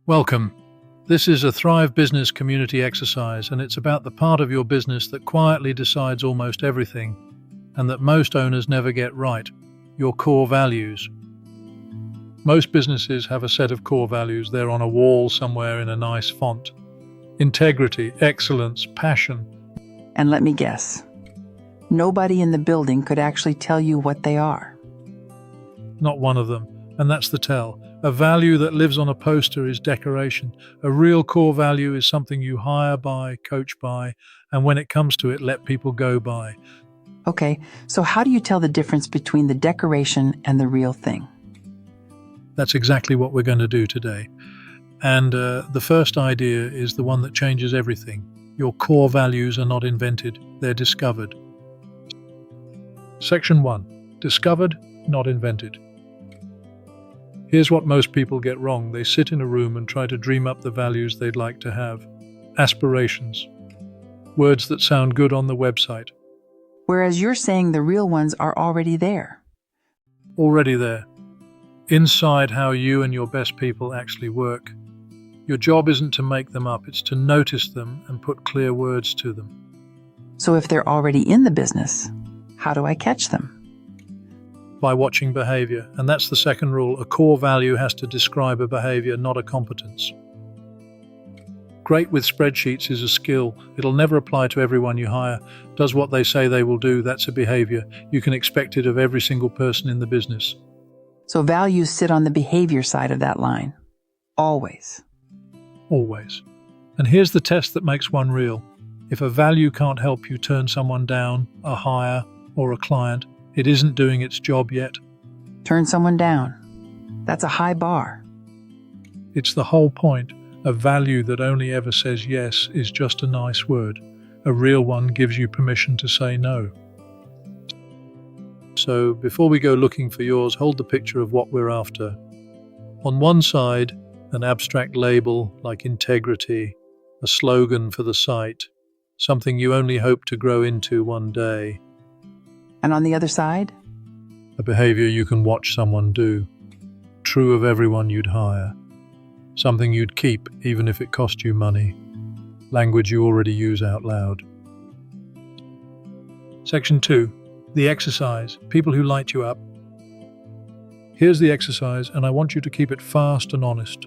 Welcome. This is a Thrive Business community exercise, and it's about the part of your business that quietly decides almost everything, and that most owners never get right: your core values. Most businesses have a set of core values. They're on a wall somewhere in a nice font. Integrity, excellence, passion. And let me guess, nobody in the building could actually tell you what they are. Not one of them, and that's the tell. A value that lives on a poster is decoration. A real core value is something you hire by, coach by, and when it comes to it, let people go by. Okay, so how do you tell the difference between the decoration and the real thing? That's exactly what we're going to do today. And the first idea is the one that changes everything. Your core values are not invented, they're discovered. Section 1. Discovered, not invented. Here's what most people get wrong. They sit in a room and try to dream up the values they'd like to have. Aspirations. Words that sound good on the website. Whereas you're saying the real ones are already there. Already there. Inside how you and your best people actually work. Your job isn't to make them up, it's to notice them and put clear words to them. So if they're already in the business, how do I catch them? By watching behavior, and that's the second rule. A core value has to describe a behavior, not a competence. Great with spreadsheets is a skill. It'll never apply to everyone you hire. Does what they say they will do, that's a behavior. You can expect it of every single person in the business. So values sit on the behavior side of that line. Always. Always. And here's the test that makes one real. If a value can't help you turn someone down, a hire, or a client, it isn't doing its job yet. Turn someone down. That's a high bar. It's the whole point. A value that only ever says yes is just a nice word. A real one gives you permission to say no. So before we go looking for yours, hold the picture of what we're after. On one side, an abstract label like integrity, a slogan for the site, something you only hope to grow into one day. And on the other side? A behavior you can watch someone do, true of everyone you'd hire. Something you'd keep even if it cost you money. Language you already use out loud. Section 2. The exercise. People who light you up. Here's the exercise, and I want you to keep it fast and honest.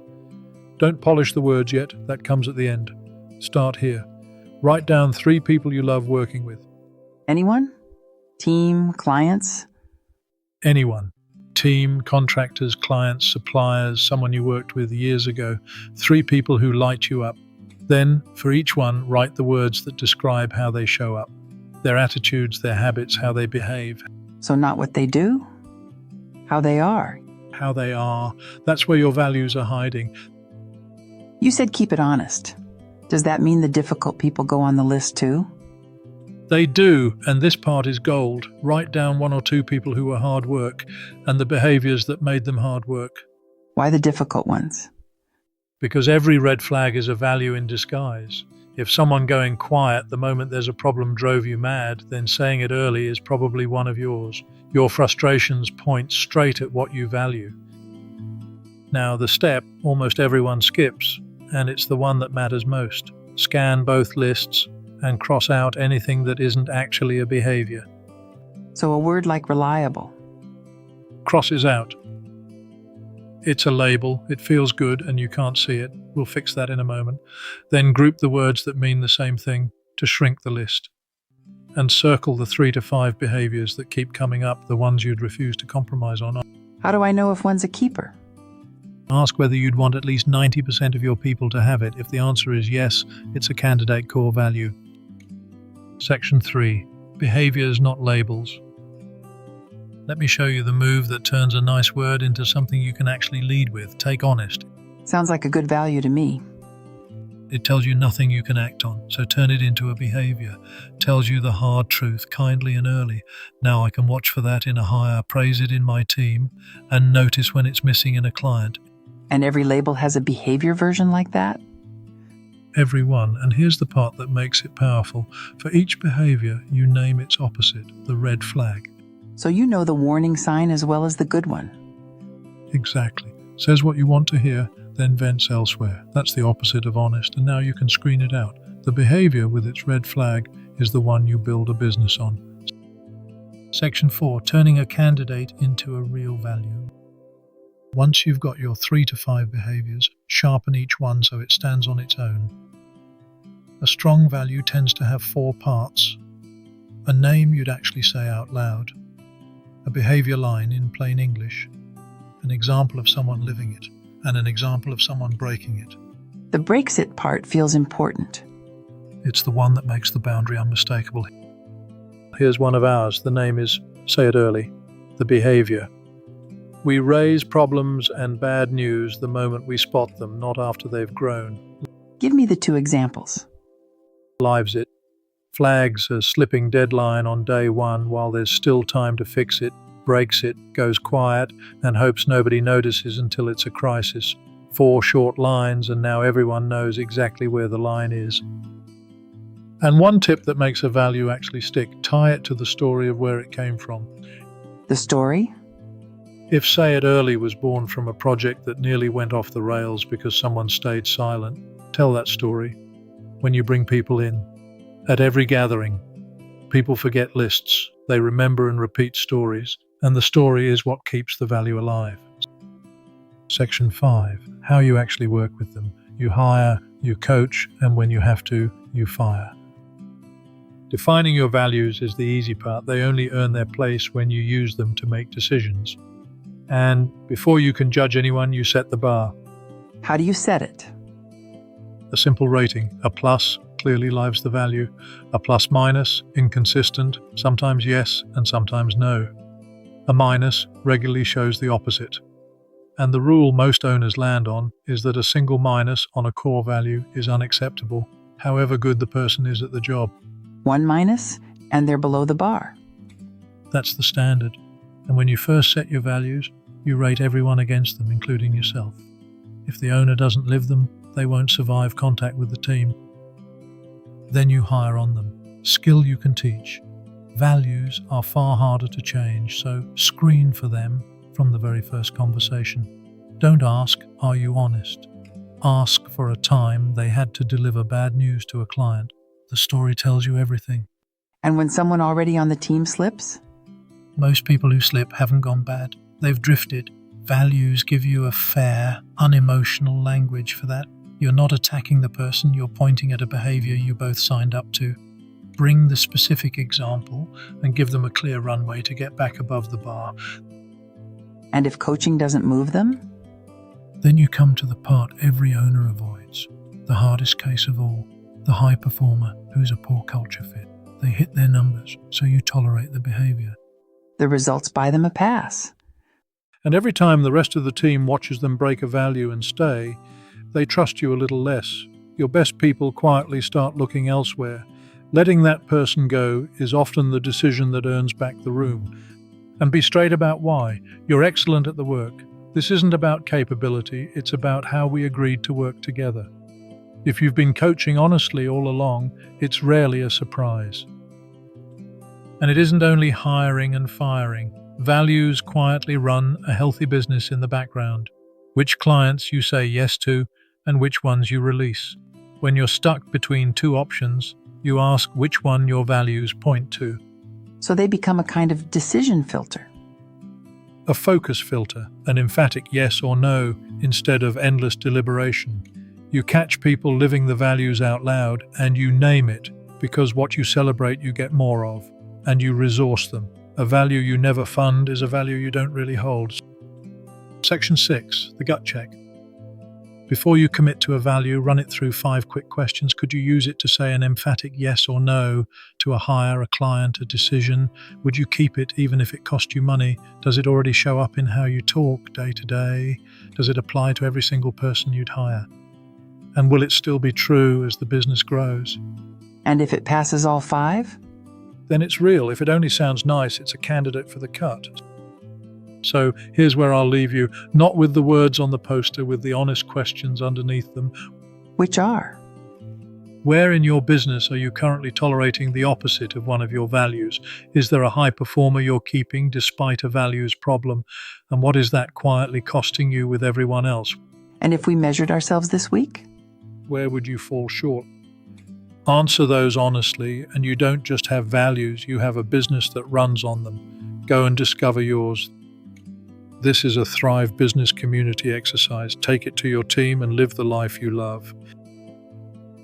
Don't polish the words yet, that comes at the end. Start here. Write down 3 people you love working with. Anyone? Team, clients? Anyone. Team, contractors, clients, suppliers, someone you worked with years ago. 3 people who light you up. Then, for each one, write the words that describe how they show up. Their attitudes, their habits, how they behave. So not what they do? How they are? How they are. That's where your values are hiding. You said keep it honest. Does that mean the difficult people go on the list too? They do, and this part is gold. Write down 1 or 2 people who were hard work and the behaviors that made them hard work. Why the difficult ones? Because every red flag is a value in disguise. If someone going quiet the moment there's a problem drove you mad, then saying it early is probably one of yours. Your frustrations point straight at what you value. Now, the step almost everyone skips, and it's the one that matters most. Scan both lists and cross out anything that isn't actually a behavior. So a word like reliable. Crosses out. It's a label, it feels good and you can't see it. We'll fix that in a moment. Then group the words that mean the same thing to shrink the list. And circle the 3 to 5 behaviors that keep coming up, the ones you'd refuse to compromise on. How do I know if one's a keeper? Ask whether you'd want at least 90% of your people to have it. If the answer is yes, it's a candidate core value. Section 3. Behaviours, not labels. Let me show you the move that turns a nice word into something you can actually lead with. Take honest. Sounds like a good value to me. It tells you nothing you can act on, so turn it into a behavior. Tells you the hard truth, kindly and early. Now I can watch for that in a hire, praise it in my team, and notice when it's missing in a client. And every label has a behavior version like that? Every one, and here's the part that makes it powerful. For each behavior, you name its opposite, the red flag. So you know the warning sign as well as the good one. Exactly. Says what you want to hear, then vents elsewhere. That's the opposite of honest, and now you can screen it out. The behavior with its red flag is the one you build a business on. Section 4. Turning a candidate into a real value. Once you've got your 3 to 5 behaviors, sharpen each one so it stands on its own. A strong value tends to have 4 parts. A name you'd actually say out loud. A behavior line in plain English. An example of someone living it, and an example of someone breaking it. The breaks it part feels important. It's the one that makes the boundary unmistakable. Here's one of ours. The name is, say it early, the behavior. We raise problems and bad news the moment we spot them, not after they've grown. Give me the 2 examples. Lives it. Flags a slipping deadline on day 1 while there's still time to fix it. Breaks it, goes quiet, and hopes nobody notices until it's a crisis. 4 short lines, and now everyone knows exactly where the line is. And one tip that makes a value actually stick: tie it to the story of where it came from. The story? If Say It Early was born from a project that nearly went off the rails because someone stayed silent, tell that story. When you bring people in, at every gathering, people forget lists, they remember and repeat stories, and the story is what keeps the value alive. Section 5. How you actually work with them. You hire, you coach, and when you have to, you fire. Defining your values is the easy part. They only earn their place when you use them to make decisions. And before you can judge anyone, you set the bar. How do you set it? A simple rating. A plus clearly lives the value. A plus minus, inconsistent, sometimes yes and sometimes no. A minus regularly shows the opposite. And the rule most owners land on is that a single minus on a core value is unacceptable, however good the person is at the job. 1 minus, and they're below the bar. That's the standard. And when you first set your values, you rate everyone against them, including yourself. If the owner doesn't live them, they won't survive contact with the team. Then you hire on them. Skill you can teach. Values are far harder to change, so screen for them from the very first conversation. Don't ask, are you honest? Ask for a time they had to deliver bad news to a client. The story tells you everything. And when someone already on the team slips? Most people who slip haven't gone bad. They've drifted. Values give you a fair, unemotional language for that. You're not attacking the person, you're pointing at a behavior you both signed up to. Bring the specific example and give them a clear runway to get back above the bar. And if coaching doesn't move them? Then you come to the part every owner avoids. The hardest case of all. The high performer who's a poor culture fit. They hit their numbers, so you tolerate the behavior. The results buy them a pass. And every time the rest of the team watches them break a value and stay, they trust you a little less. Your best people quietly start looking elsewhere. Letting that person go is often the decision that earns back the room. And be straight about why. You're excellent at the work. This isn't about capability, it's about how we agreed to work together. If you've been coaching honestly all along, it's rarely a surprise. And it isn't only hiring and firing. Values quietly run a healthy business in the background. Which clients you say yes to and which ones you release. When you're stuck between 2 options, you ask which one your values point to. So they become a kind of decision filter. A focus filter, an emphatic yes or no instead of endless deliberation. You catch people living the values out loud and you name it, because what you celebrate you get more of, and you resource them. A value you never fund is a value you don't really hold. Section 6, the gut check. Before you commit to a value, run it through 5 quick questions. Could you use it to say an emphatic yes or no to a hire, a client, a decision? Would you keep it even if it cost you money? Does it already show up in how you talk day to day? Does it apply to every single person you'd hire? And will it still be true as the business grows? And if it passes all 5? Then it's real. If it only sounds nice, it's a candidate for the cut. So here's where I'll leave you, not with the words on the poster, with the honest questions underneath them. Which are? Where in your business are you currently tolerating the opposite of one of your values? Is there a high performer you're keeping despite a values problem? And what is that quietly costing you with everyone else? And if we measured ourselves this week? Where would you fall short? Answer those honestly, and you don't just have values, you have a business that runs on them. Go and discover yours. This is a Thrive business community exercise. Take it to your team and live the life you love.